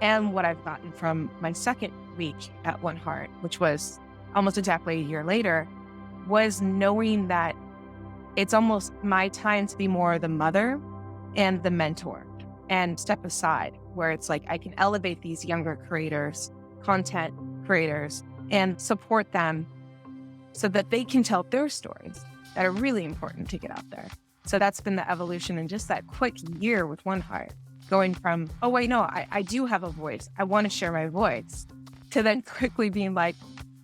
and what I've gotten from my second week at One Heart, which was almost exactly a year later, was knowing that it's almost my time to be more the mother and the mentor and step aside, where it's like I can elevate these younger creators, content creators, and support them so that they can tell their stories that are really important to get out there. So that's been the evolution in just that quick year with One Heart, going from, oh, wait, no, I do have a voice. I want to share my voice, to then quickly being like,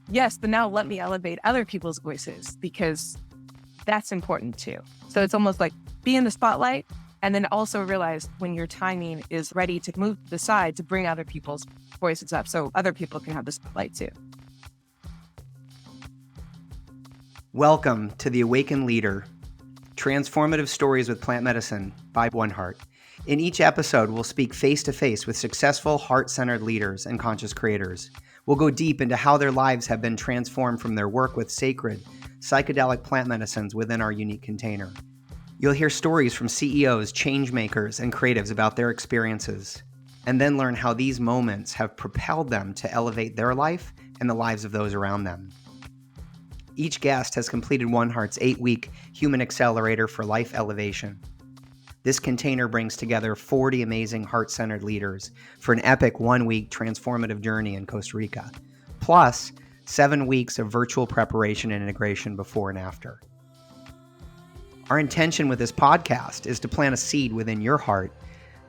yes, but now let me elevate other people's voices because that's important too. So it's almost like be in the spotlight and then also realize when your timing is ready to move to the side to bring other people's voices up so other people can have the spotlight too. Welcome to The Awakened Leader, Transformative Stories with Plant Medicine by One Heart. In each episode, we'll speak face-to-face with successful heart-centered leaders and conscious creators. We'll go deep into how their lives have been transformed from their work with sacred, psychedelic plant medicines within our unique container. You'll hear stories from CEOs, change makers, and creatives about their experiences, and then learn how these moments have propelled them to elevate their life and the lives of those around them. Each guest has completed One Heart's 8-week Human Accelerator for Life Elevation. This container brings together 40 amazing heart-centered leaders for an epic 1-week transformative journey in Costa Rica, plus 7 weeks of virtual preparation and integration before and after. Our intention with this podcast is to plant a seed within your heart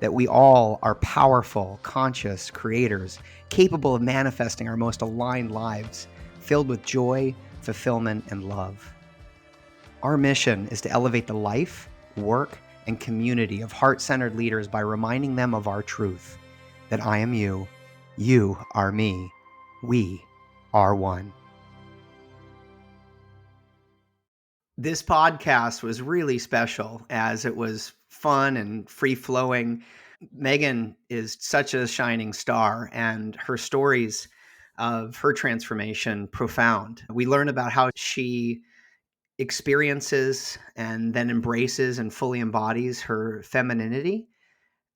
that we all are powerful, conscious creators, capable of manifesting our most aligned lives, filled with joy, fulfillment, and love. Our mission is to elevate the life, work, and community of heart-centered leaders by reminding them of our truth, that I am you, you are me, we are one. This podcast was really special as it was fun and free-flowing. Megan is such a shining star, and her stories of her transformation profound. We learn about how she experiences and then embraces and fully embodies her femininity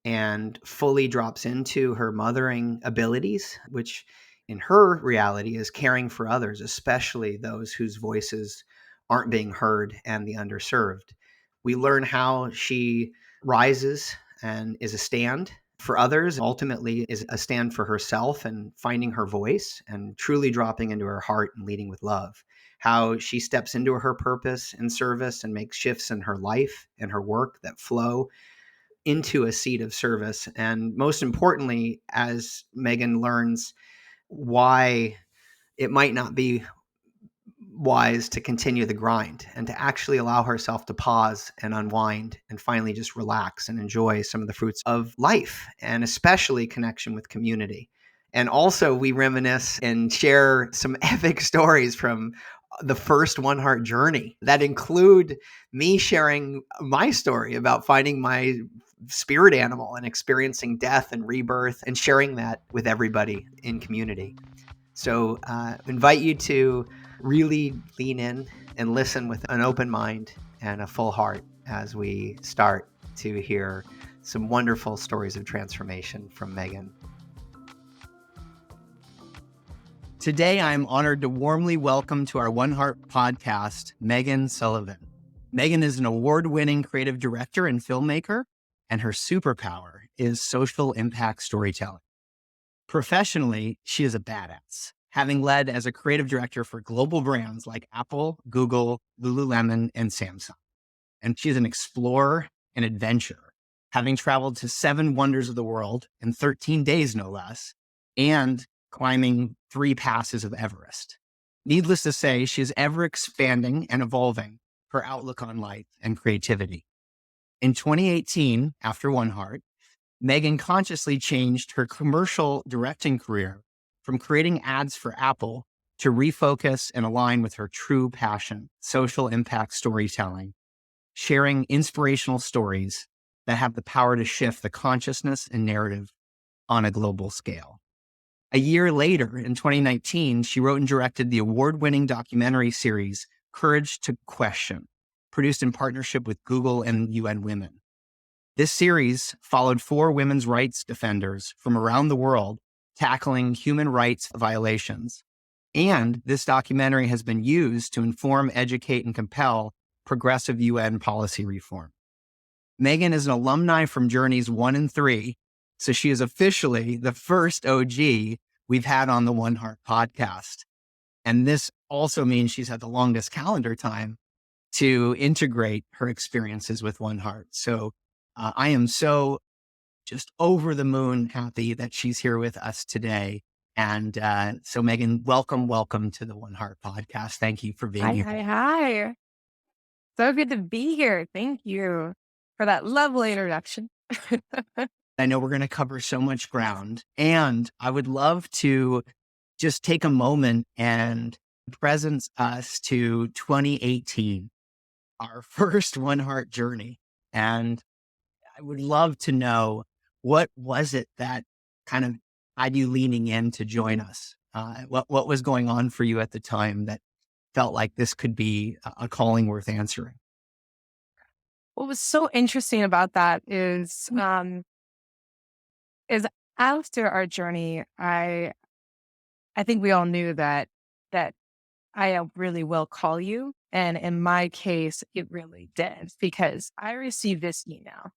and fully drops into her mothering abilities, which in her reality is caring for others, especially those whose voices aren't being heard and the underserved. We learn how she rises and is a stand for others, ultimately is a stand for herself and finding her voice and truly dropping into her heart and leading with love. How she steps into her purpose and service and makes shifts in her life and her work that flow into a seat of service. And most importantly, as Megan learns why it might not be wise to continue the grind and to actually allow herself to pause and unwind and finally just relax and enjoy some of the fruits of life, and especially connection with community. And also we reminisce and share some epic stories from the first One Heart journey that include me sharing my story about finding my spirit animal and experiencing death and rebirth and sharing that with everybody in community. So invite you to really lean in and listen with an open mind and a full heart as we start to hear some wonderful stories of transformation from Megan. Today, I'm honored to warmly welcome to our One Heart podcast, Megan Sullivan. Megan is an award-winning creative director and filmmaker, and her superpower is social impact storytelling. Professionally, she is a badass, having led as a creative director for global brands like Apple, Google, lululemon, and Samsung. And she's an explorer and adventurer, having traveled to 7 wonders of the world in 13 days, no less, and climbing 3 passes of Everest. Needless to say, she is ever expanding and evolving her outlook on life and creativity. In 2018, after One Heart, Megan consciously changed her commercial directing career from creating ads for Apple to refocus and align with her true passion, social impact storytelling, sharing inspirational stories that have the power to shift the consciousness and narrative on a global scale. A year later, in 2019, she wrote and directed the award-winning documentary series, Courage to Question, produced in partnership with Google and UN Women. This series followed 4 women's rights defenders from around the world tackling human rights violations. And this documentary has been used to inform, educate, and compel progressive UN policy reform. Megan is an alumni from Journeys 1 and 3, so she is officially the first OG we've had on the One Heart podcast. And this also means she's had the longest calendar time to integrate her experiences with One Heart. So I am so just over the moon happy that she's here with us today. And so Megan, welcome to the One Heart podcast. Thank you for being here. Hi. So good to be here. Thank you for that lovely introduction. I know we're going to cover so much ground, and I would love to just take a moment and present us to 2018, our first One Heart journey. And I would love to know, what was it that kind of had you leaning in to join us? What was going on for you at the time that felt like this could be a calling worth answering? What was so interesting about that is after our journey, I think we all knew that I really will call you. And in my case, it really did, because I received this email.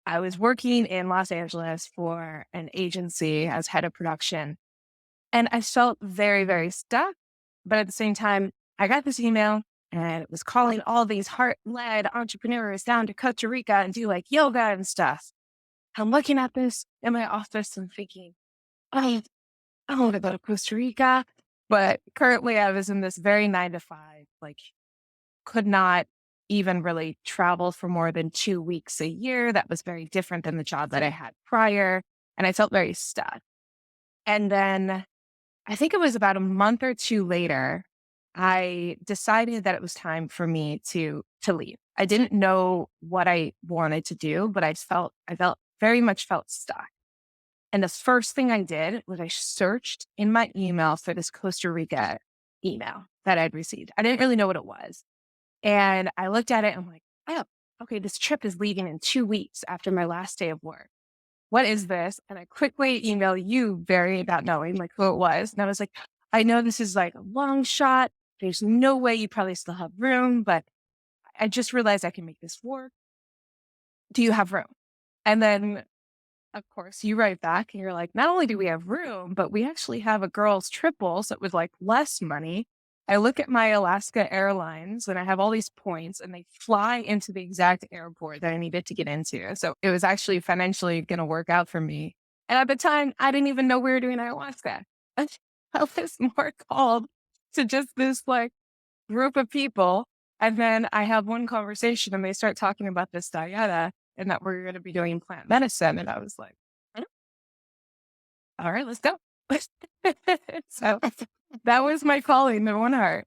I was working in Los Angeles for an agency as head of production, and I felt very, very stuck. But at the same time, I got this email and it was calling all these heart-led entrepreneurs down to Costa Rica and do like yoga and stuff. I'm looking at this in my office and thinking, oh, I want to go to Costa Rica. But currently I was in this very 9 to 5, like could not even really travel for more than 2 weeks a year. That was very different than the job that I had prior. And I felt very stuck. And then I think it was about a month or 2 later, I decided that it was time for me to leave. I didn't know what I wanted to do, but I felt very much felt stuck. And the first thing I did was I searched in my email for this Costa Rica email that I'd received. I didn't really know what it was. And I looked at it and I'm like, oh, okay, this trip is leaving in 2 weeks after my last day of work. What is this? And I quickly emailed you, very not knowing like who it was. And I was like, I know this is like a long shot. There's no way you probably still have room, but I just realized I can make this work. Do you have room? And then, of course, you write back and you're like, not only do we have room, but we actually have a girls' triple. So it was like less money. I look at my Alaska Airlines and I have all these points and they fly into the exact airport that I needed to get into. So it was actually financially going to work out for me. And at the time, I didn't even know we were doing ayahuasca. I was more called to just this like group of people. And then I have one conversation and they start talking about this dieta and that we're going to be doing plant medicine. And I was like, "Oh, all right, let's go." So that was my calling to One Heart.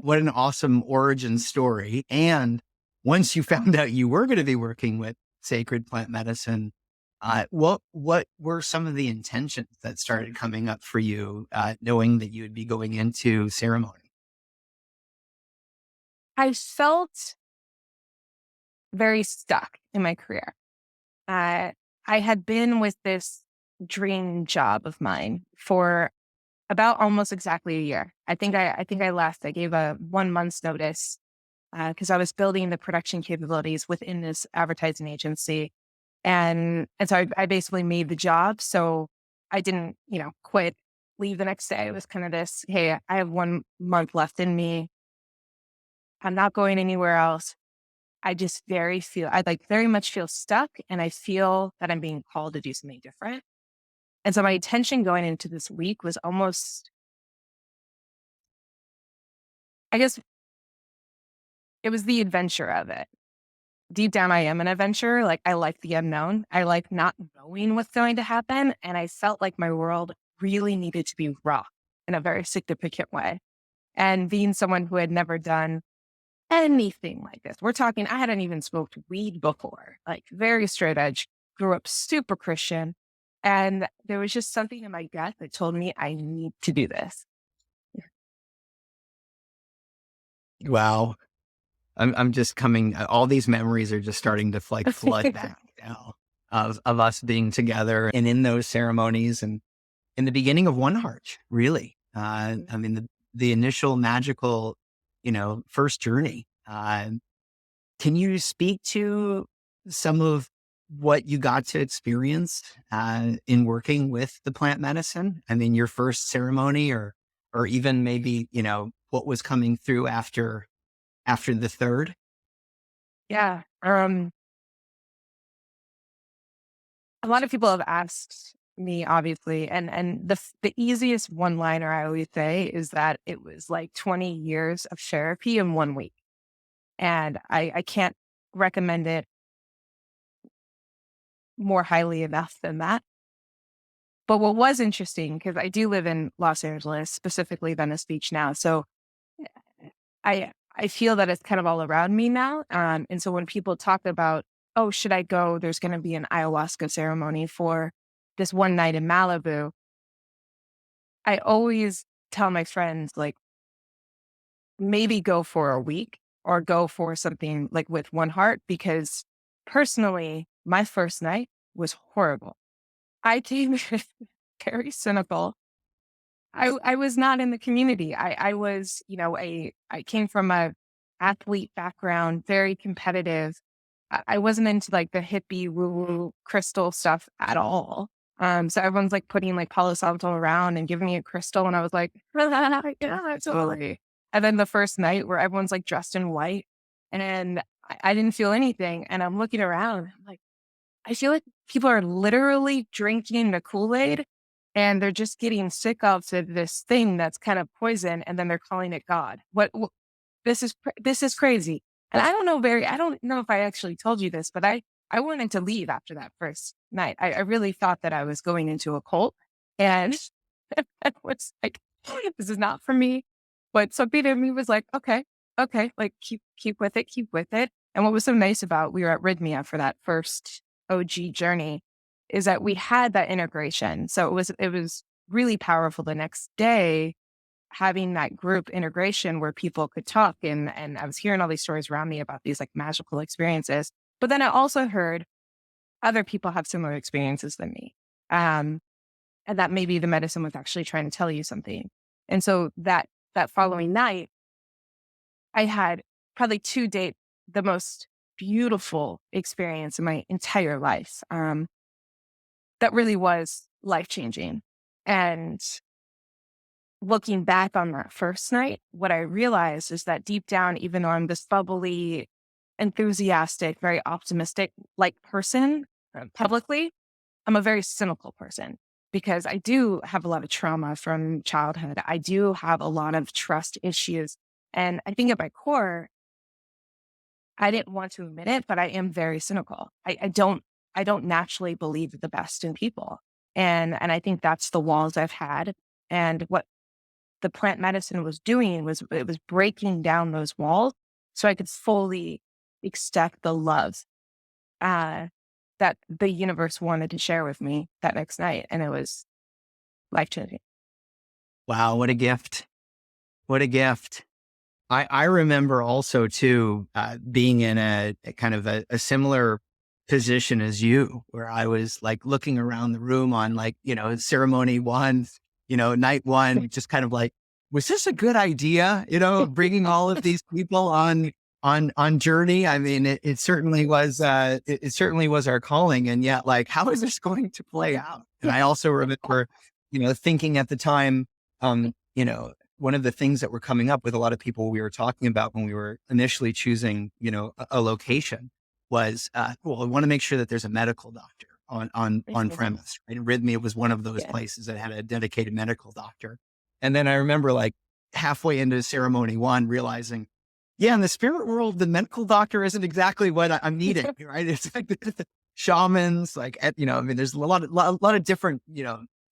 What an awesome origin story. And once you found out you were going to be working with sacred plant medicine, what were some of the intentions that started coming up for you, knowing that you would be going into ceremony? I felt very stuck in my career. I had been with this dream job of mine for about almost exactly a year. I think I left. I gave a 1 month's notice because I was building the production capabilities within this advertising agency, and so I basically made the job. So I didn't, quit, leave the next day. It was kind of this: hey, I have 1 month left in me. I'm not going anywhere else. I very much feel stuck, and I feel that I'm being called to do something different. And so my intention going into this week was almost, I guess, it was the adventure of it. Deep down, I am an adventurer. Like, I like the unknown. I like not knowing what's going to happen. And I felt like my world really needed to be rocked in a very significant way. And being someone who had never done anything like this, we're talking, I hadn't even smoked weed before, like very straight edge, grew up super Christian. And there was just something in my gut that told me I need to do this. Wow. I'm just coming, all these memories are just starting to like flood back. now of us being together and in those ceremonies and in the beginning of One Heart, really. I mean, the initial magical, first journey. Can you speak to some of what you got to experience in working with the plant medicine? I mean, your first ceremony, or even maybe what was coming through after the third. Yeah. A lot of people have asked me, obviously, and the easiest one liner I always say is that it was like 20 years of therapy in 1 week, and I can't recommend it more highly enough than that. But what was interesting, because I do live in Los Angeles, specifically Venice Beach now, so I feel that it's kind of all around me now. And so when people talk about, oh, should I go? There's going to be an ayahuasca ceremony for this one night in Malibu. I always tell my friends, like, maybe go for a week or go for something like with One Heart, because personally, my first night was horrible. I came very cynical. I was not in the community. I was, I came from a athlete background, very competitive. I wasn't into like the hippie woo woo crystal stuff at all. So everyone's like putting like Palo Santo around and giving me a crystal, and I was like, yeah, totally. And then the first night where everyone's like dressed in white, and I didn't feel anything, and I'm looking around, I'm like, I feel like people are literally drinking the Kool-Aid, and they're just getting sick of this thing that's kind of poison, and then they're calling it God. This is crazy. And I don't know if I actually told you this, but I wanted to leave after that first night. I really thought that I was going into a cult, and I was like, this is not for me. But something in me was like, okay, like keep with it, keep with it. And what was so nice about, we were at Rhythmia for that first OG journey, is that we had that integration. So it was really powerful the next day, having that group integration where people could talk, and I was hearing all these stories around me about these like magical experiences. But then I also heard other people have similar experiences than me. Um, and that maybe the medicine was actually trying to tell you something. And so that following night, I had probably to date the most beautiful experience in my entire life. That really was life changing. And looking back on that first night, what I realized is that deep down, even though I'm this bubbly, enthusiastic, very optimistic like person publicly, I'm a very cynical person, because I do have a lot of trauma from childhood. I do have a lot of trust issues. And I think at my core, I didn't want to admit it, but I am very cynical. I don't naturally believe the best in people. And I think that's the walls I've had. And what the plant medicine was doing was, it was breaking down those walls so I could fully accept the love uh, that the universe wanted to share with me that next night. And it was life changing. Wow, what a gift! What a gift! I remember also too being in a kind of a similar position as you, where I was like looking around the room on like ceremony one, night one, just kind of like, was this a good idea? Bringing all of these people on journey. I mean, it certainly was. It certainly was our calling, and yet, like, how is this going to play out? And I also remember, thinking at the time, one of the things that were coming up with a lot of people we were talking about when we were initially choosing, a location was, well, I want to make sure that there's a medical doctor on Mhm. premise. Right? And Rhythmia was one of those Yeah. places that had a dedicated medical doctor. And then I remember like halfway into ceremony one, realizing, yeah, in the spirit world, the medical doctor isn't exactly what I'm needing, right? It's like the shamans, like, I mean, there's a lot of different,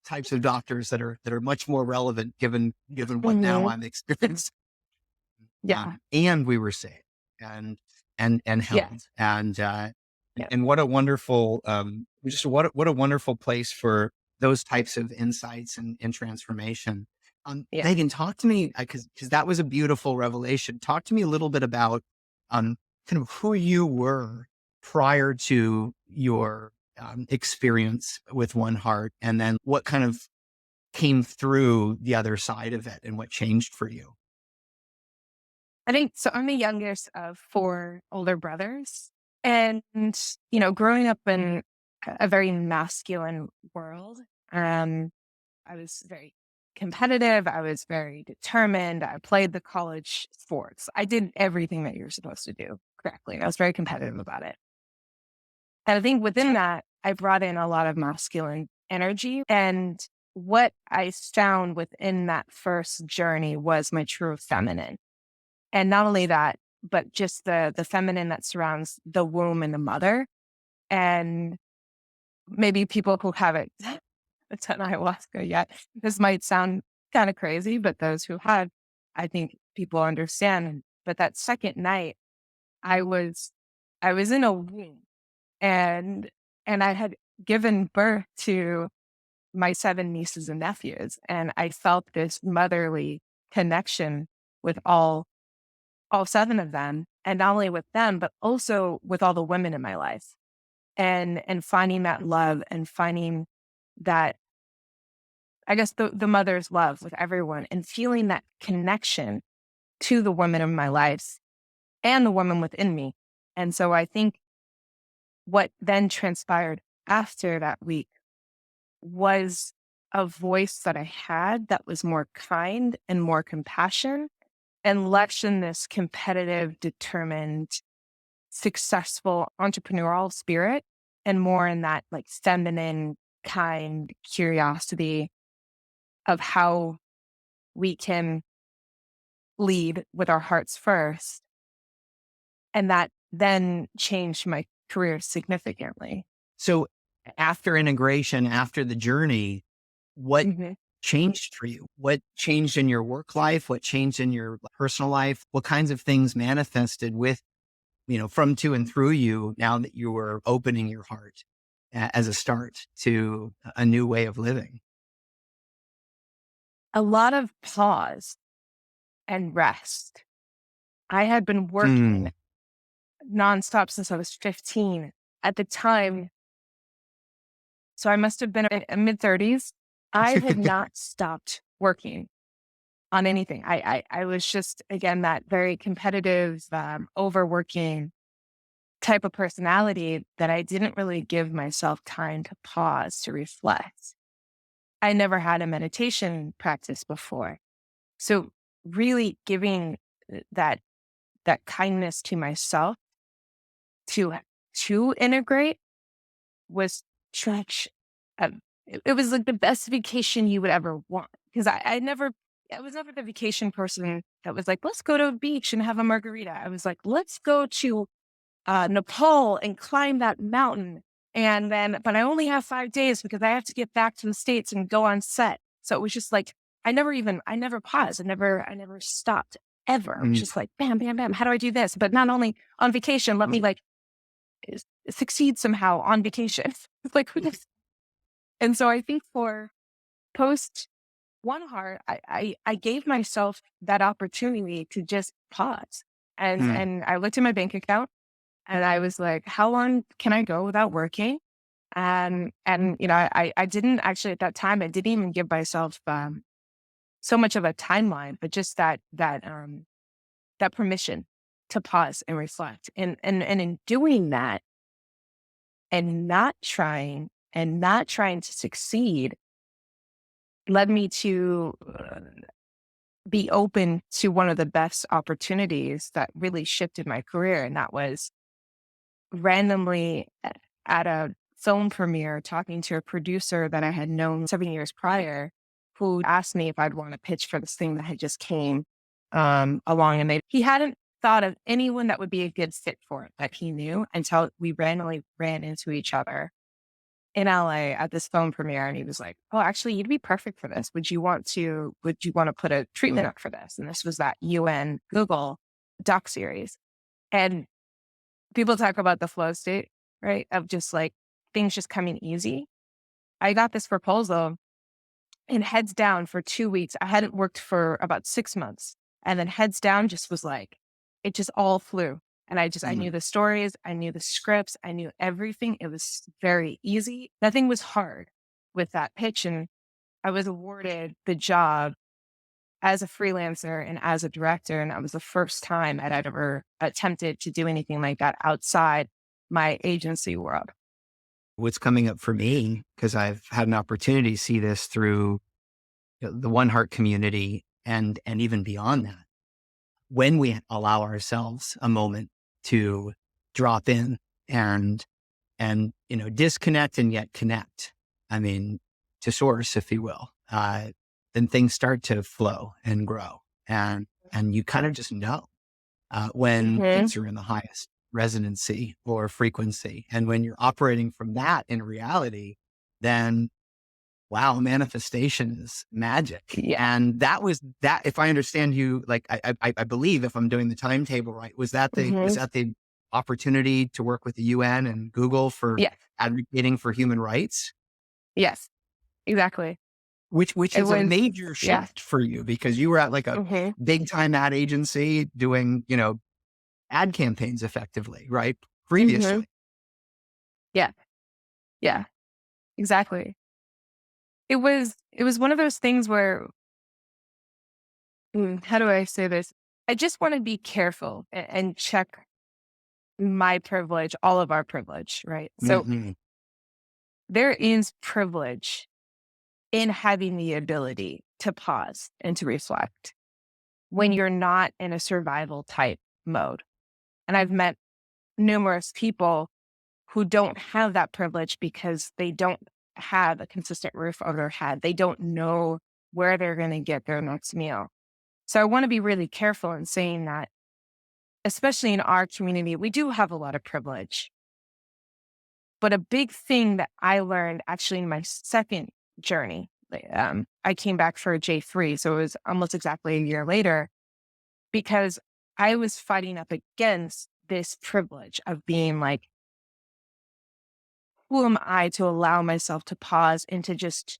types of doctors that are much more relevant given what now Mhm. I'm experiencing. Yeah. And we were safe and Yeah. held Yeah. and what a wonderful just what a wonderful place for those types of insights and transformation. Yeah. Megan, talk to me because that was a beautiful revelation. Talk to me a little bit about kind of who you were prior to your experience with One Heart, and then what kind of came through the other side of it and what changed for you? I think so. I'm the youngest of four older brothers. And, growing up in a very masculine world, I was very competitive. I was very determined. I played the college sports. I did everything that you're supposed to do correctly. And I was very competitive about it. And I think within that, I brought in a lot of masculine energy. And what I found within that first journey was my true feminine. And not only that, but just the feminine that surrounds the womb and the mother. And maybe people who haven't done ayahuasca yet, this might sound kind of crazy, but those who had, I think people understand. But that second night, I was in a womb, and I had given birth to my 7 nieces and nephews, and I felt this motherly connection with all 7 of them, and not only with them, but also with all the women in my life, and finding that love and finding that, I guess, the mother's love with everyone, and feeling that connection to the women in my life and the woman within me. And so I think what then transpired after that week was a voice that I had that was more kind and more compassion, and less in this competitive, determined, successful entrepreneurial spirit, and more in that like feminine, kind curiosity of how we can lead with our hearts first. And that then changed my career significantly. So after integration, after the journey, what Mhm. changed for you? What changed in your work life? What changed in your personal life? What kinds of things manifested with, from, to, and through you now that you were opening your heart as a start to a new way of living? A lot of pause and rest. I had been Hmm. working nonstop since I was 15 at the time. So I must have been in mid-30s. I had not stopped working on anything. I was just, again, that very competitive, overworking type of personality that I didn't really give myself time to pause, to reflect. I never had a meditation practice before. So really giving that kindness to myself to integrate was such it was like the best vacation you would ever want. Because I was never the vacation person that was like, let's go to a beach and have a margarita. I was like, let's go to Nepal and climb that mountain. And then, but I only have 5 days because I have to get back to the States and go on set. So it was just like, I never paused. I never stopped ever. It was Mm. just like, bam, bam, bam. How do I do this? But not only on vacation, let me like succeed somehow on vacation. It's like, who does? And so I think for post One Heart, I gave myself that opportunity to just pause. Mm. And I looked at my bank account and I was like, how long can I go without working? And I didn't actually at that time, I didn't even give myself so much of a timeline, but just that permission to pause and reflect. And in doing that and not trying to succeed led me to be open to one of the best opportunities that really shifted my career. And that was randomly at a film premiere talking to a producer that I had known 7 years prior, who asked me if I'd want to pitch for this thing that had just came along. And he hadn't thought of anyone that would be a good fit for it that he knew until we randomly ran into each other in LA at this film premiere. And he was like, oh, actually, you'd be perfect for this. Would you want to put a treatment up for this? And this was that UN Google doc series. And people talk about the flow state, right? Of just like things just coming easy. I got this proposal and heads down for 2 weeks. I hadn't worked for about 6 months. And then heads down just was like, it just all flew. And I knew the stories, I knew the scripts, I knew everything. It was very easy. Nothing was hard with that pitch. And I was awarded the job as a freelancer and as a director. And that was the first time I'd ever attempted to do anything like that outside my agency world. What's coming up for me, because I've had an opportunity to see this through the One Heart community and even beyond that, when we allow ourselves a moment to drop in and disconnect and yet connect. I mean, to source, if you will, then things start to flow and grow, and you kind of just know when things are in the highest resonancy or frequency, and when you're operating from that in reality, then wow, manifestation is magic. Yeah. And that was that. If I understand you, like I believe, if I'm doing the timetable right, was that the opportunity to work with the UN and Google for Yes. advocating for human rights? Yes, exactly. Which It is a was, major yeah. shift for you, because you were at like a big time ad agency doing, ad campaigns effectively, right? Previously. Yeah. Yeah, exactly. It was one of those things where, how do I say this? I just want to be careful and check my privilege, all of our privilege, right? So Mm-hmm. there is privilege in having the ability to pause and to reflect when you're not in a survival type mode. And I've met numerous people who don't have that privilege because they don't have a consistent roof over their head. They don't know where they're going to get their next meal. So I want to be really careful in saying that, especially in our community, we do have a lot of privilege. But a big thing that I learned actually in my second journey, I came back for a J3. So it was almost exactly a year later, because I was fighting up against this privilege of being like, who am I to allow myself to pause and to just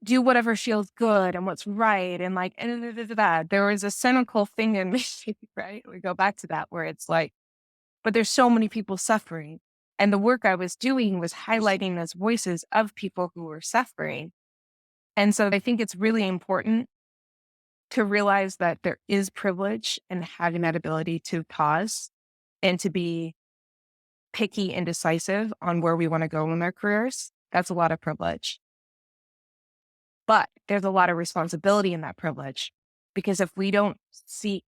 do whatever feels good and what's right? And like, there was a cynical thing in me, right? We go back to that where it's like, but there's so many people suffering. And the work I was doing was highlighting those voices of people who were suffering. And so I think it's really important to realize that there is privilege in having that ability to pause and to be picky and decisive on where we want to go in our careers. That's a lot of privilege. But there's a lot of responsibility in that privilege, because if we don't see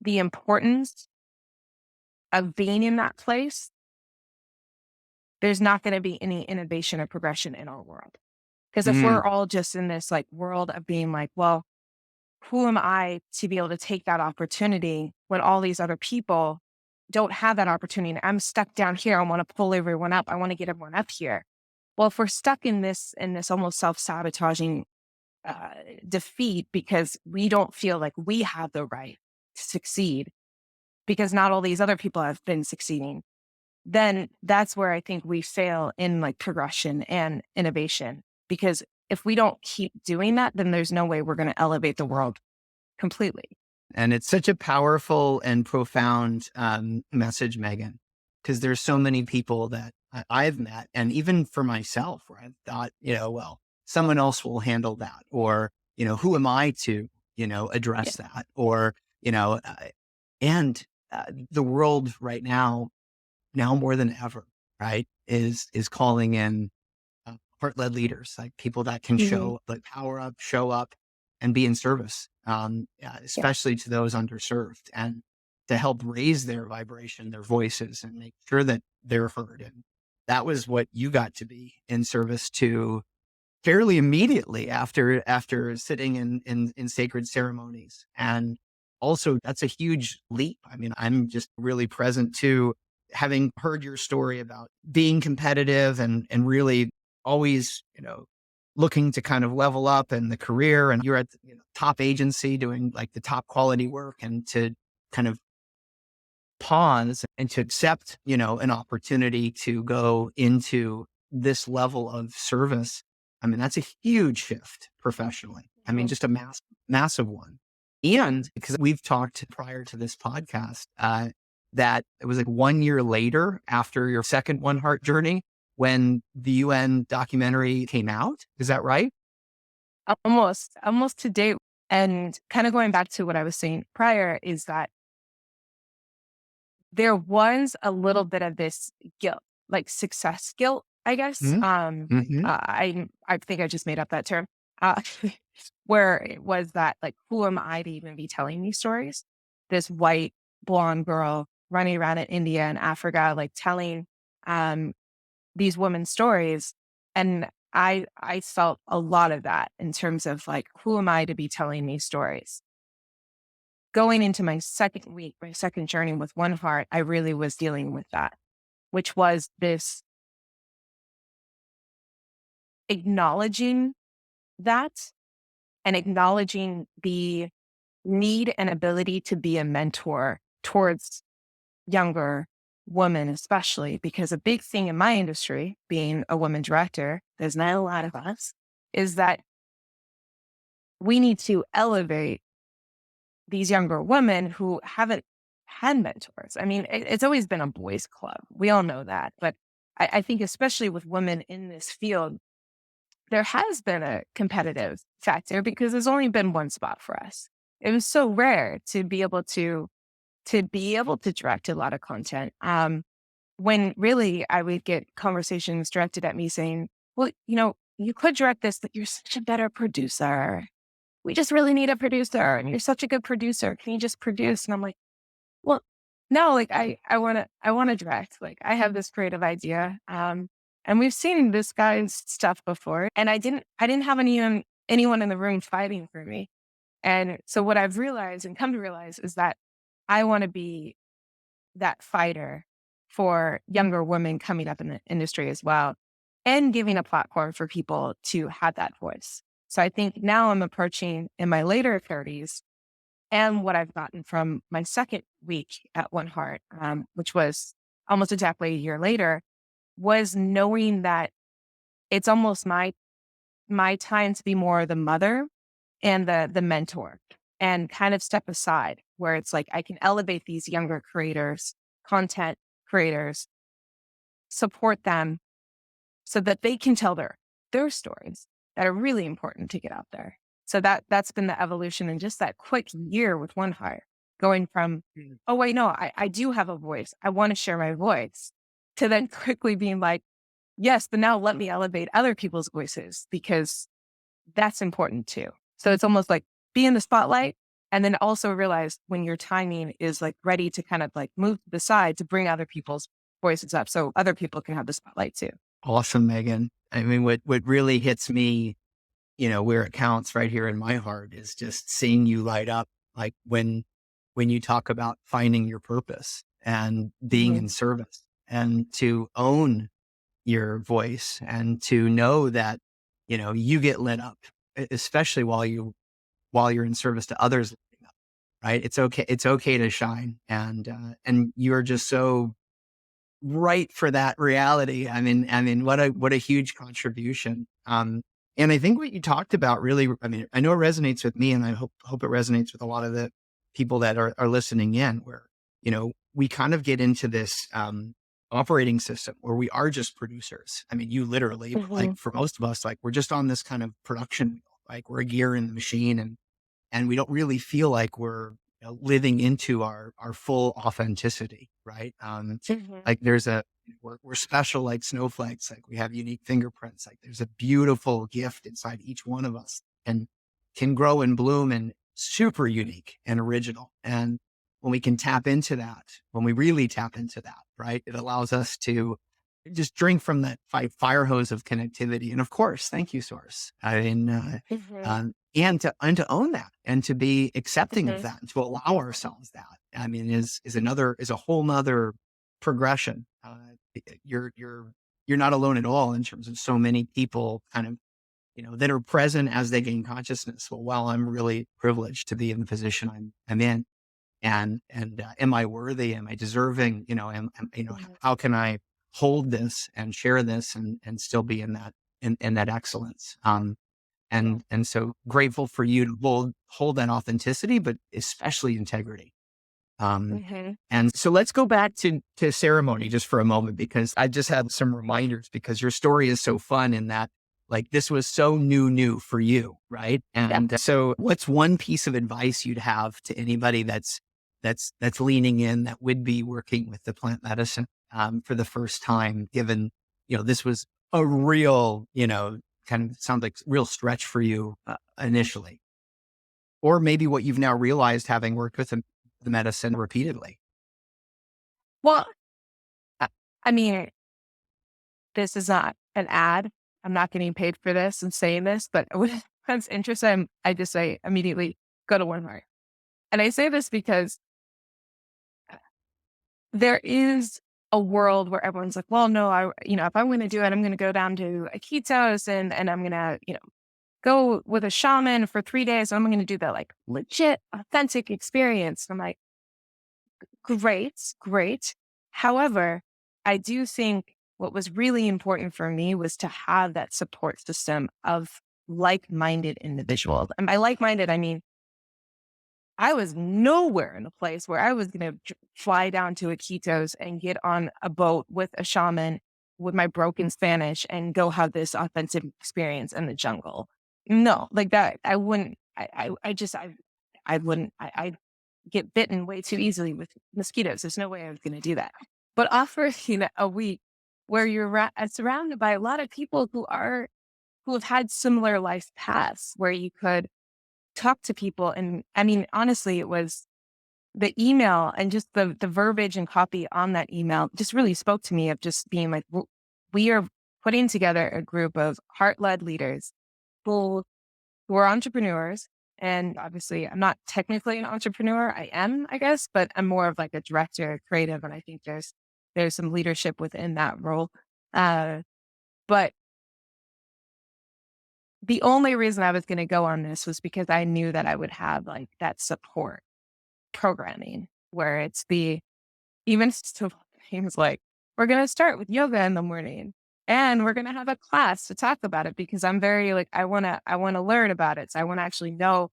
the importance of being in that place, there's not going to be any innovation or progression in our world. Because if we're all just in this like world of being like, well, who am I to be able to take that opportunity when all these other people don't have that opportunity? And I'm stuck down here. I want to pull everyone up. I want to get everyone up here. Well, if we're stuck in this almost self-sabotaging defeat because we don't feel like we have the right to succeed because not all these other people have been succeeding, then that's where I think we fail in like progression and innovation. Because if we don't keep doing that, then there's no way we're going to elevate the world completely. And it's such a powerful and profound message, Megan, because there's so many people that I've met, and even for myself, where I thought, well, someone else will handle that, or, who am I to, address that, or, and the world right now more than ever, right, is calling in heart-led leaders, like people that can show, like power up, show up, and be in service, especially to those underserved, and to help raise their vibration, their voices, and make sure that they're heard. And that was what you got to be in service to fairly immediately after sitting in sacred ceremonies. And also, that's a huge leap. I mean, I'm just really present to having heard your story about being competitive and really always, looking to kind of level up in the career, and you're at the top agency doing like the top quality work, and to kind of pause and to accept, an opportunity to go into this level of service. I mean, that's a huge shift professionally. I mean, just a massive one. And because we've talked prior to this podcast, that it was like 1 year later after your second One Heart journey when the UN documentary came out. Is that right? Almost to date. And kind of going back to what I was saying prior is that there was a little bit of this guilt, like success guilt, I guess. Mm-hmm. Mm-hmm. I think I just made up that term, uh, where it was that like, who am I to even be telling these stories? This white blonde girl running around in India and Africa, like telling um, these women's stories, and I felt a lot of that in terms of like, who am I to be telling these stories? Going into my second week, my second journey with One Heart, I really was dealing with that, which was this acknowledging that and acknowledging the need and ability to be a mentor towards younger women, especially because a big thing in my industry, being a woman director, there's not a lot of us, is that we need to elevate these younger women who haven't had mentors. I mean, it's always been a boys' club. We all know that. But I think, especially with women in this field, there has been a competitive factor because there's only been one spot for us. It was so rare to be able to direct a lot of content. When really I would get conversations directed at me saying, well, you could direct this, but you're such a better producer. We just really need a producer and you're such a good producer. Can you just produce? And I'm like, well, no, like I want to direct. Like I have this creative idea. And we've seen this guy's stuff before. And I didn't have anyone in the room fighting for me. And so what I've realized and come to realize is that I want to be that fighter for younger women coming up in the industry as well, and giving a platform for people to have that voice. So I think now I'm approaching in my later 30s, and what I've gotten from my second week at One Heart, which was almost exactly a year later, was knowing that it's almost my time to be more the mother and the mentor, and kind of step aside where it's like I can elevate these younger creators, content creators, support them so that they can tell their stories that are really important to get out there. So that's been the evolution in just that quick year with One Heart, going from, oh wait, no, I do have a voice. I want to share my voice, to then quickly being like, yes, but now let me elevate other people's voices because that's important too. So it's almost like be in the spotlight and then also realize when your timing is like ready to kind of like move to the side to bring other people's voices up so other people can have the spotlight too. Awesome, Megan. I mean, what really hits me, where it counts right here in my heart is just seeing you light up. Like when you talk about finding your purpose and being in service and to own your voice and to know that, you get lit up, especially while you're in service to others, right? It's okay. It's okay to shine. And you're just so right for that reality. I mean, what a huge contribution. And I think what you talked about really, I mean, I know it resonates with me, and I hope it resonates with a lot of the people that are listening in, where, we kind of get into this, operating system where we are just producers. I mean, you literally, like for most of us, like we're just on this kind of production wheel, like we're a gear in the machine, and we don't really feel like we're living into our full authenticity, right? Like we're special like snowflakes, like we have unique fingerprints, like there's a beautiful gift inside each one of us and can grow and bloom and super unique and original. And when we can tap into that, when we really tap into that, right, it allows us to just drink from that fire hose of connectivity. And of course, thank you, Source. I mean, and to own that and to be accepting of that and to allow ourselves that, I mean, is a whole nother progression. You're not alone at all in terms of so many people kind of, that are present as they gain consciousness. Well, wow, I'm really privileged to be in the position I'm in. And am I worthy? Am I deserving? How can I hold this and share this and still be in that excellence? And so grateful for you to hold that authenticity, but especially integrity. Mm-hmm. And so let's go back to ceremony just for a moment, because I just had some reminders, because your story is so fun in that, like, this was so new for you, right? And so what's one piece of advice you'd have to anybody that's leaning in, that would be working with the plant medicine for the first time, given, this was a real, kind of sounds like real stretch for you initially, or maybe what you've now realized having worked with the medicine repeatedly? Well, I I mean, this is not an ad. I'm not getting paid for this and saying this, but what's interesting, I just say immediately go to One Heart. And I say this because there is a world where everyone's like, well, no, if I'm going to do it, I'm going to go down to Iquitos and I'm going to, go with a shaman for 3 days. And I'm going to do that like legit, authentic experience. And I'm like, great, great. However, I do think what was really important for me was to have that support system of like-minded individuals. And by like-minded, I mean, I was nowhere in a place where I was going to fly down to Iquitos and get on a boat with a shaman with my broken Spanish and go have this authentic experience in the jungle. No, like that, I wouldn't, I wouldn't, I get bitten way too easily with mosquitoes. There's no way I was going to do that. But offer, a week where you're surrounded by a lot of people who have had similar life paths, where you could talk to people. And I mean, honestly, it was the email and just the verbiage and copy on that email just really spoke to me, of just being like, we are putting together a group of heart-led leaders who are entrepreneurs. And obviously I'm not technically an entrepreneur. I am, I guess, but I'm more of like a director, creative. And I think there's some leadership within that role. But the only reason I was going to go on this was because I knew that I would have like that support programming, where it's even still things like, we're going to start with yoga in the morning and we're going to have a class to talk about it, because I'm very like, I want to learn about it. So I want to actually know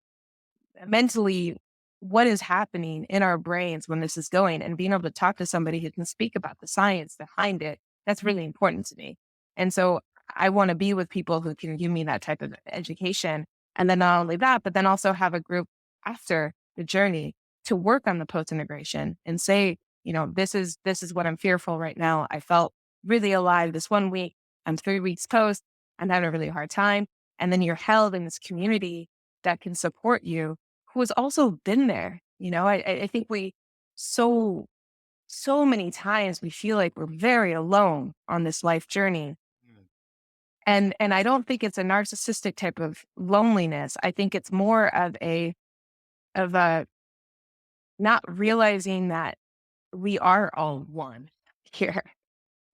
mentally what is happening in our brains when this is going, and being able to talk to somebody who can speak about the science behind it. That's really important to me. And so I want to be with people who can give me that type of education. And then not only that, but then also have a group after the journey to work on the post integration and say, this is what I'm fearful right now. I felt really alive this 1 week. I'm 3 weeks post. I'm having a really hard time. And then you're held in this community that can support you, who has also been there. I think so many times we feel like we're very alone on this life journey. And I don't think it's a narcissistic type of loneliness. I think it's more of a not realizing that we are all one here.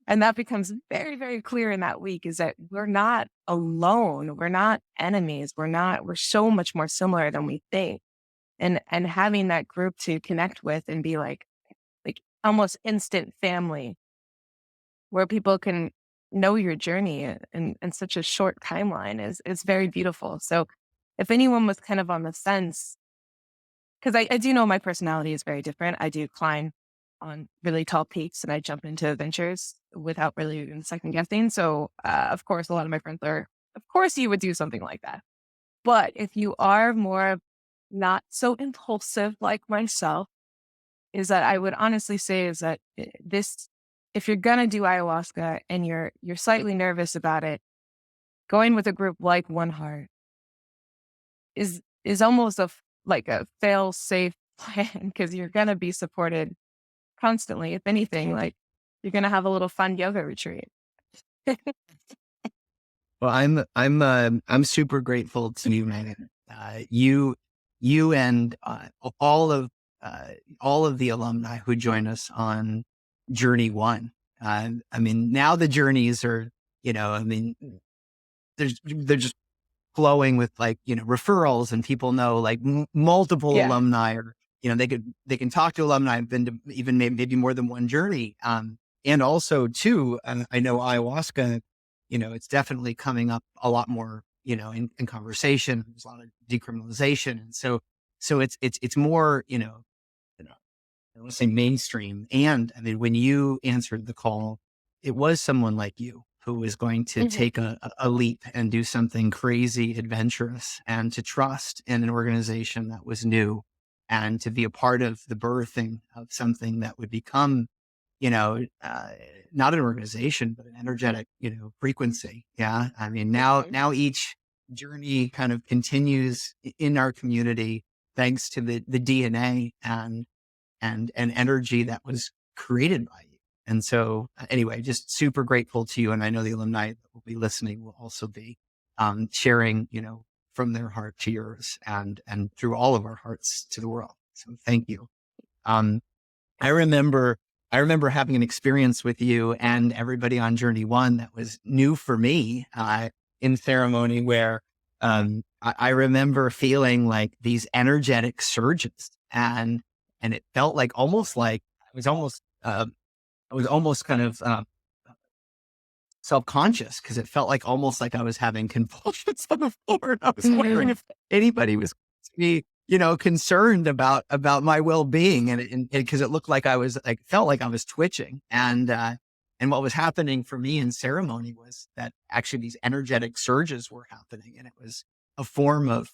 And that becomes very, very clear in that week, is that we're not alone. We're not enemies. We're so much more similar than we think. And having that group to connect with and be like almost instant family, where people can know your journey in such a short timeline, is very beautiful. So if anyone was kind of on the fence, because I do know my personality is very different. I do climb on really tall peaks and I jump into adventures without really even second guessing. So, of course, a lot of my friends are, of course, you would do something like that. But if you are more not so impulsive like myself, is that I would honestly say is that if you're going to do ayahuasca and you're slightly nervous about it, going with a group like One Heart is almost like a fail safe plan, because you're going to be supported constantly. If anything, like you're going to have a little fun yoga retreat. Well, I'm super grateful to you, Megan. You and all of the alumni who join us on Journey One. I mean, now the journeys are, I mean, they're just flowing with like, referrals, and people know like multiple Yeah. alumni, or, they can talk to alumni who've been to even maybe more than one journey. And also too, I know ayahuasca, it's definitely coming up a lot more, in conversation. There's a lot of decriminalization. And so it's more, I want to say mainstream. And I mean, when you answered the call, it was someone like you who was going to take a leap and do something crazy, adventurous, and to trust in an organization that was new and to be a part of the birthing of something that would become, not an organization, but an energetic, frequency. Yeah. I mean, now each journey kind of continues in our community thanks to the DNA and energy that was created by you. And so anyway, just super grateful to you. And I know the alumni that will be listening will also be sharing, from their heart to yours and through all of our hearts to the world. So thank you. I remember having an experience with you and everybody on Journey One that was new for me in ceremony where I remember feeling like these energetic surges and it felt like almost like I was almost kind of self-conscious because it felt like almost like I was having convulsions on the floor. And I was wondering if anybody was concerned about my well-being and because it looked like felt like I was twitching. And what was happening for me in ceremony was that actually these energetic surges were happening and it was a form of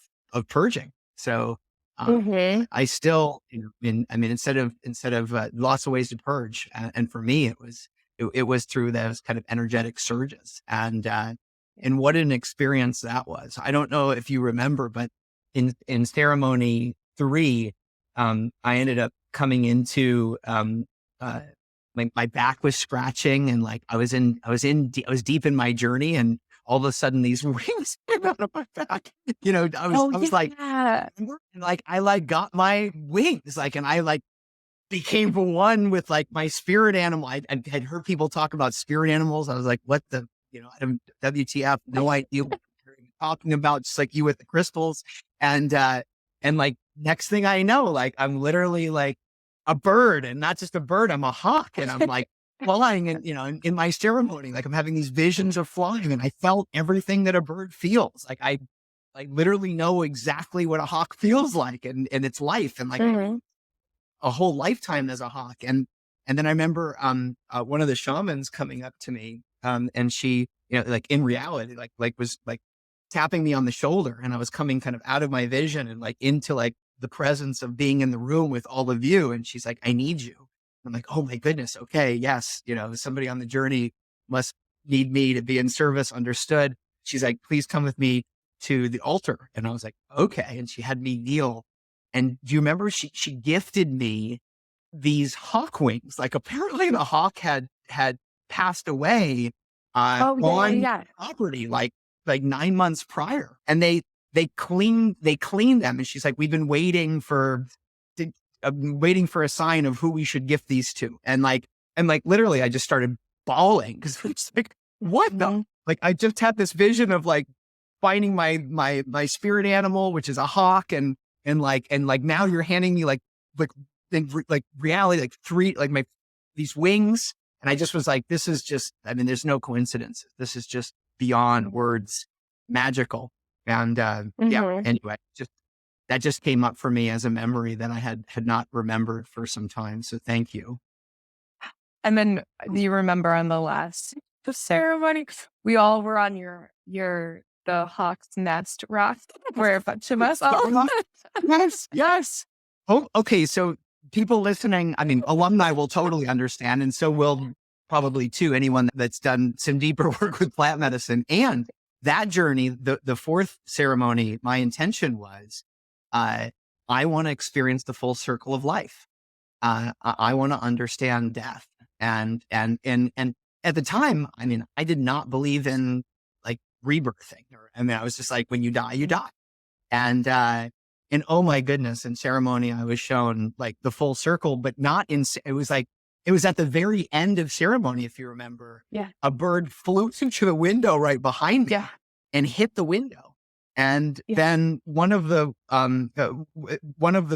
purging. So I still, instead of lots of ways to purge. And for me, it was through those kind of energetic surges and what an experience that was. I don't know if you remember, but in ceremony 3, I ended up coming into, my back was scratching and like I was deep in my journey and all of a sudden these wings came out of my back. I was like, and like, I got my wings, like, and I became one with like my spirit animal. I had heard people talk about spirit animals. I was like, what the, WTF, no idea what you're talking about, just like you with the crystals. And like next thing I know, like I'm literally like a bird and not just a bird, I'm a hawk and I'm like flying and, in my ceremony, like I'm having these visions of flying and I felt everything that a bird feels. Like I literally know exactly what a hawk feels like and its life and like a whole lifetime as a hawk. And then I remember, one of the shamans coming up to me, and she, like in reality, like was like tapping me on the shoulder and I was coming kind of out of my vision and like into like the presence of being in the room with all of you. And she's like, I need you. I'm like, oh my goodness. Okay. Yes. Somebody on the journey must need me to be in service. Understood. She's like, please come with me to the altar. And I was like, okay. And she had me kneel. And do you remember she gifted me these hawk wings? Like apparently the hawk had passed away on property like 9 months prior. And they cleaned them. And she's like, we've been waiting for a sign of who we should gift these to. And like literally I just started bawling because it's like, what the, like, I just had this vision of like finding my spirit animal, which is a hawk. And now you're handing me like reality, like 3, like these wings. And I just was like, this is just, there's no coincidence. This is just beyond words, magical. And, anyway, that just came up for me as a memory that I had not remembered for some time. So thank you. And then do you remember on the last ceremony, we all were on the Hawk's Nest rock where a bunch of us all. Yes. Oh, okay. So people listening, alumni will totally understand. And so will probably too, anyone that's done some deeper work with plant medicine. And that journey, the 4th ceremony, my intention was, I want to experience the full circle of life. I want to understand death. And at the time, I did not believe in like rebirthing. I was just like, when you die, you die. And oh my goodness, in ceremony, I was shown like the full circle, but not it was at the very end of ceremony, if you remember. Yeah. A bird flew through the window right behind me and hit the window. And then one of the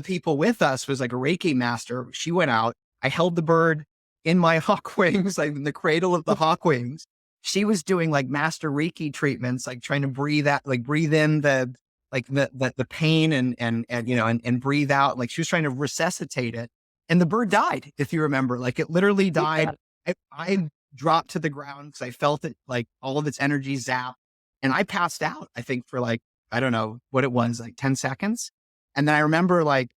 people with us was like a Reiki master. She went out. I held the bird in my hawk wings, like in the cradle of the hawk wings. she was doing like master Reiki treatments, like trying to breathe out, like breathe in the pain and, you know, and breathe out. Like she was trying to resuscitate it. And the bird died, if you remember, like it literally died. I dropped to the ground because I felt it, like all of its energy zap. And I passed out, I think for like, I don't know what it was, like 10 seconds. And then I remember like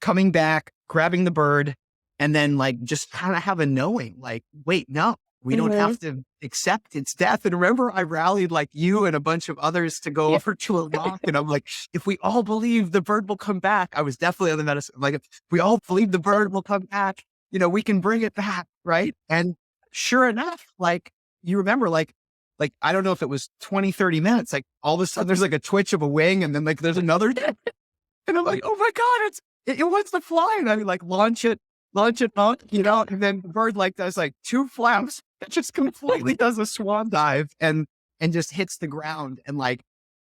coming back, grabbing the bird, and then like just kind of have a knowing, like, wait, no, we don't have to accept its death. And remember, I rallied like you and a bunch of others to go over to a rock. And I'm like, if we all believe the bird will come back, I was definitely on the medicine. Like, if we all believe the bird will come back, you know, we can bring it back. Right. And sure enough, like you remember, like, I don't know if it was 20, 30 minutes, like all of a sudden there's like a twitch of a wing and then like there's another. And I'm like, oh my God, it wants to fly. And I mean, like, launch it, you know, and then the bird like does like 2 flaps. It just completely does a swan dive and just hits the ground. And like,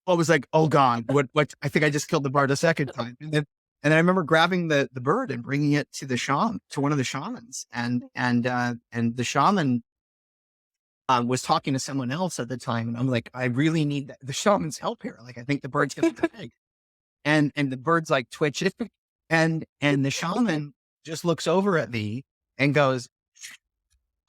I was like, oh God, what, I think I just killed the bird a second time. And then I remember grabbing the bird and bringing it to the shaman, to one of the shamans. And the shaman was talking to someone else at the time. And I'm like, I really need the shaman's help here. Like, I think the bird's going to die. And the bird's like twitching. And the shaman just looks over at me and goes,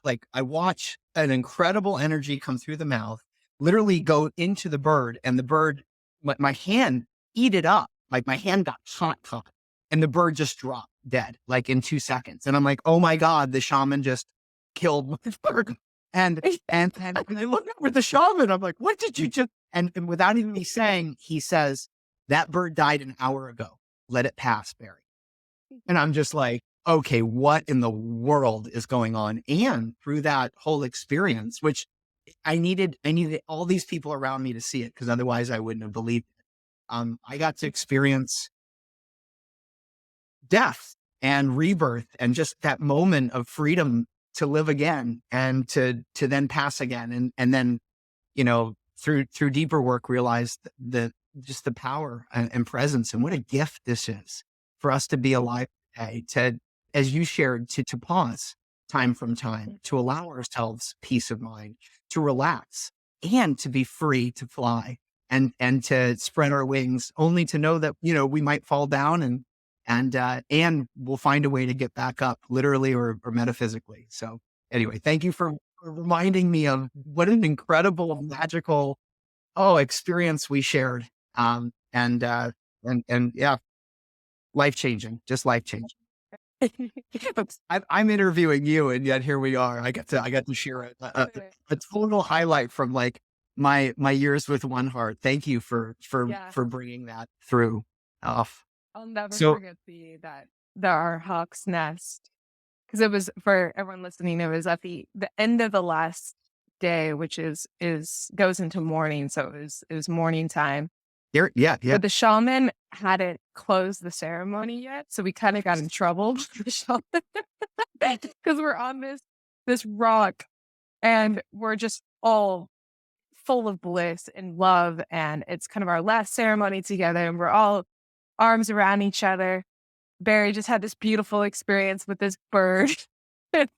like, I watch an incredible energy come through the mouth, literally go into the bird, and the bird, my hand eat it up. Like my hand got hot, and the bird just dropped dead, like in 2 seconds. And I'm like, oh my God, the shaman just killed my bird. And I look over at the shaman. I'm like, what did you just, and without even me saying, he says, that bird died an hour ago. Let it pass, Barry. And I'm just like, okay, what in the world is going on? And through that whole experience, which I needed all these people around me to see it, because otherwise I wouldn't have believed it. I got to experience death and rebirth and just that moment of freedom to live again and to then pass again. And then, you know, through deeper work, realized just the power and presence, and what a gift this is for us to be alive today, to, as you shared, to pause time from time, to allow ourselves peace of mind, to relax, and to be free to fly and to spread our wings, only to know that, you know, we might fall down and we'll find a way to get back up, literally or metaphysically. So anyway, thank you for reminding me of what an incredible, magical, experience we shared. And yeah, life-changing, just life-changing. I'm interviewing you, and yet here we are. I got to share a total highlight from like my years with One Heart. Thank you for bringing that through. I'll never forget our hawk's nest, because it was, for everyone listening, it was at the end of the last day, which goes into morning, so it was morning time. Yeah. But the shaman hadn't closed the ceremony yet, so we kind of got in trouble with the shaman because we're on this rock, and we're just all full of bliss and love, and it's kind of our last ceremony together, and we're all arms around each other. Barry just had this beautiful experience with this bird, and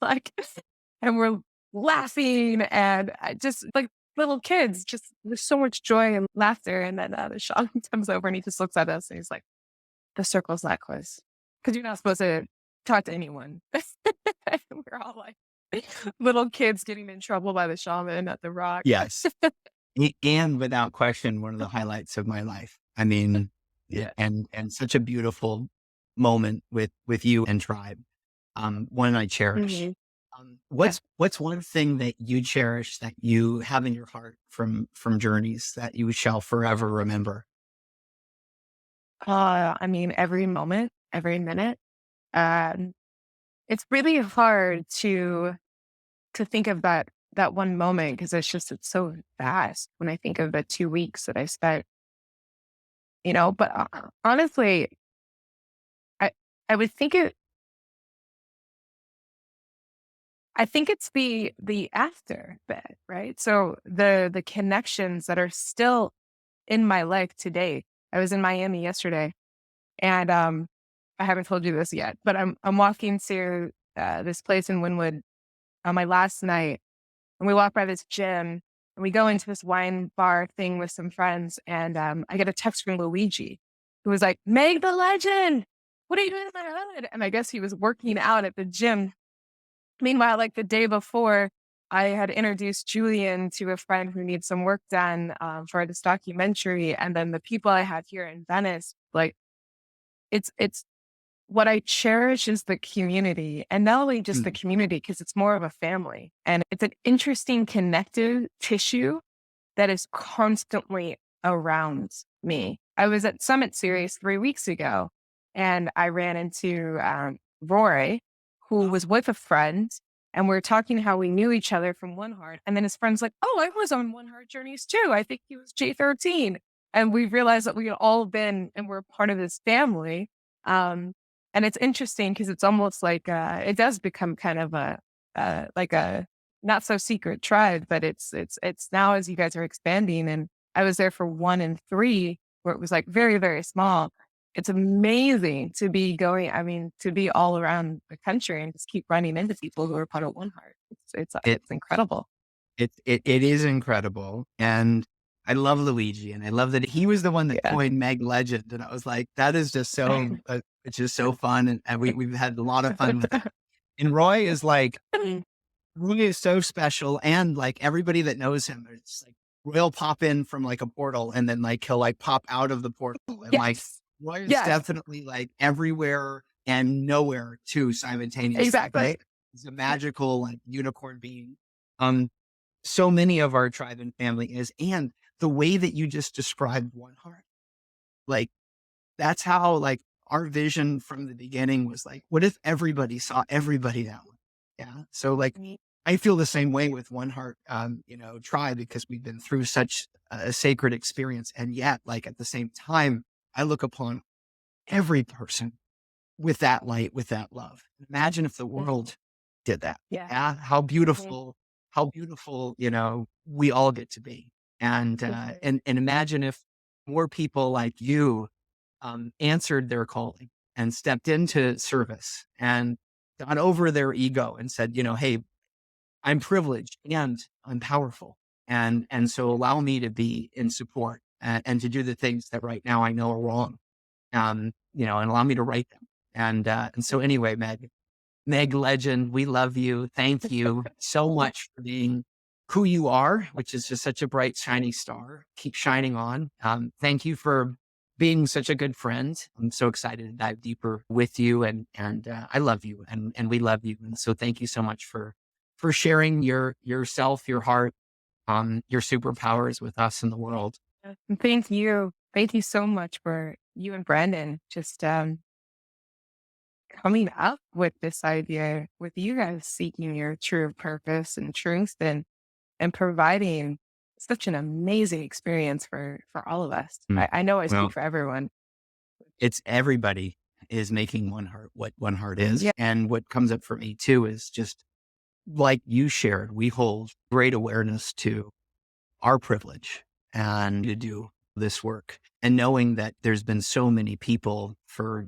we're laughing, and just like little kids, just there's so much joy and laughter. And then the shaman comes over and he just looks at us and he's like, the circle's not closed, because you're not supposed to talk to anyone. We're all like little kids getting in trouble by the shaman at the rock. Yes. And without question, one of the highlights of my life. I mean, yeah, and such a beautiful moment with you and tribe. One I cherish. Mm-hmm. What's one thing that you cherish, that you have in your heart from journeys that you shall forever remember? I mean, every moment, every minute. It's really hard to think of that one moment, because it's so vast when I think of the 2 weeks that I spent, you know. But honestly, I would think I think it's the after bed, right? So the connections that are still in my life today. I was in Miami yesterday, and I haven't told you this yet, but I'm walking to this place in Wynwood on my last night, And we walk by this gym and we go into this wine bar thing with some friends. And I get a text from Luigi, who was like, Meg the legend, what are you doing in my hood? And I guess he was working out at the gym. Meanwhile, like the day before, I had introduced Julian to a friend who needs some work done for this documentary. And then the people I had here in Venice, like it's what I cherish is the community, and not only just the community, because it's more of a family, and it's an interesting connective tissue that is constantly around me. I was at Summit Series 3 weeks ago, and I ran into Roy, who was with a friend, and we were talking how we knew each other from One Heart. And then his friend's like, oh, I was on One Heart journeys too. I think he was J13. And we realized that we had all been, and we're part of this family. And it's interesting because it's almost like it does become kind of like a not so secret tribe, but it's now as you guys are expanding. And I was there for 1 and 3, where it was like very, very small. It's amazing to be to be all around the country and just keep running into people who are part of One Heart. It's incredible. It is incredible. And I love Luigi, and I love that he was the one that coined Meg Legend. And I was like, that is just so, it's just so fun. And we've had a lot of fun with it. And Roy is so special. And like everybody that knows him, it's like Roy'll pop in from like a portal, and then like he'll like pop out of the portal. And like Roy is definitely like everywhere and nowhere too simultaneously. Exactly. Right? He's a magical like unicorn being. So many of our tribe and family is, and the way that you just described One Heart, like that's how like our vision from the beginning was like, what if everybody saw everybody that way? Yeah. So like, I feel the same way with One Heart, tribe, because we've been through such a sacred experience. And yet like at the same time, I look upon every person with that light, with that love. Imagine if the world did that. Yeah. How beautiful, we all get to be. And imagine if more people like you answered their calling and stepped into service and got over their ego and said, hey, I'm privileged and I'm powerful. And so allow me to be in support and to do the things that right now I know are wrong. And allow me to right them. And so anyway, Meg Legend, we love you. Thank you so much for being who you are, which is just such a bright, shiny star. Keep shining on. Thank you for being such a good friend. I'm so excited to dive deeper with you, and I love you, and we love you. And so thank you so much for sharing yourself, your heart, your superpowers with us in the world. Thank you. Thank you so much for you and Brandon just coming up with this idea, with you guys seeking your true purpose and truth, and providing such an amazing experience for all of us. I know I speak for everyone. It's everybody is making One Heart what One Heart is. Yeah. And what comes up for me too is just like you shared, we hold great awareness to our privilege and to do this work, and knowing that there's been so many people for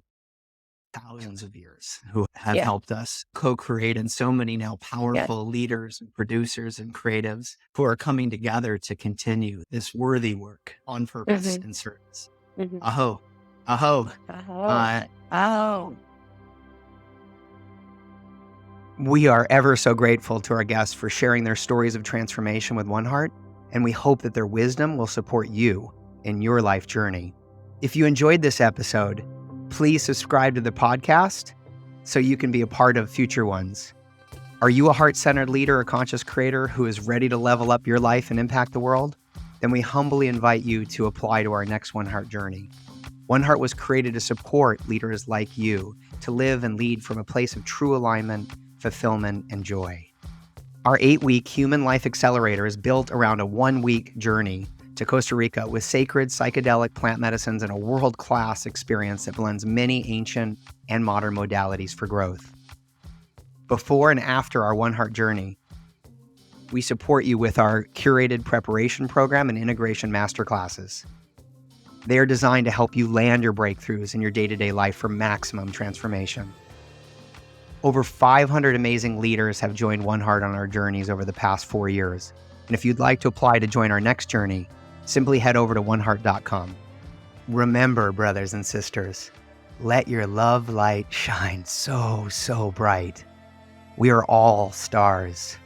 thousands of years who have helped us co-create, and so many now powerful leaders and producers and creatives who are coming together to continue this worthy work on purpose and service. Aho, aho, aho, aho. We are ever so grateful to our guests for sharing their stories of transformation with One Heart, and we hope that their wisdom will support you in your life journey. If you enjoyed this episode, please subscribe to the podcast so you can be a part of future ones. Are you a heart-centered leader or conscious creator who is ready to level up your life and impact the world? Then we humbly invite you to apply to our next One Heart journey. One Heart was created to support leaders like you to live and lead from a place of true alignment, fulfillment, and joy. Our 8-week Human Life Accelerator is built around a 1-week journey to Costa Rica with sacred psychedelic plant medicines and a world-class experience that blends many ancient and modern modalities for growth. Before and after our One Heart journey, we support you with our curated preparation program and integration masterclasses. They are designed to help you land your breakthroughs in your day-to-day life for maximum transformation. Over 500 amazing leaders have joined One Heart on our journeys over the past 4 years. And if you'd like to apply to join our next journey, simply head over to oneheart.com. Remember, brothers and sisters, let your love light shine so, so bright. We are all stars.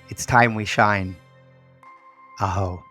It's time we shine. Aho.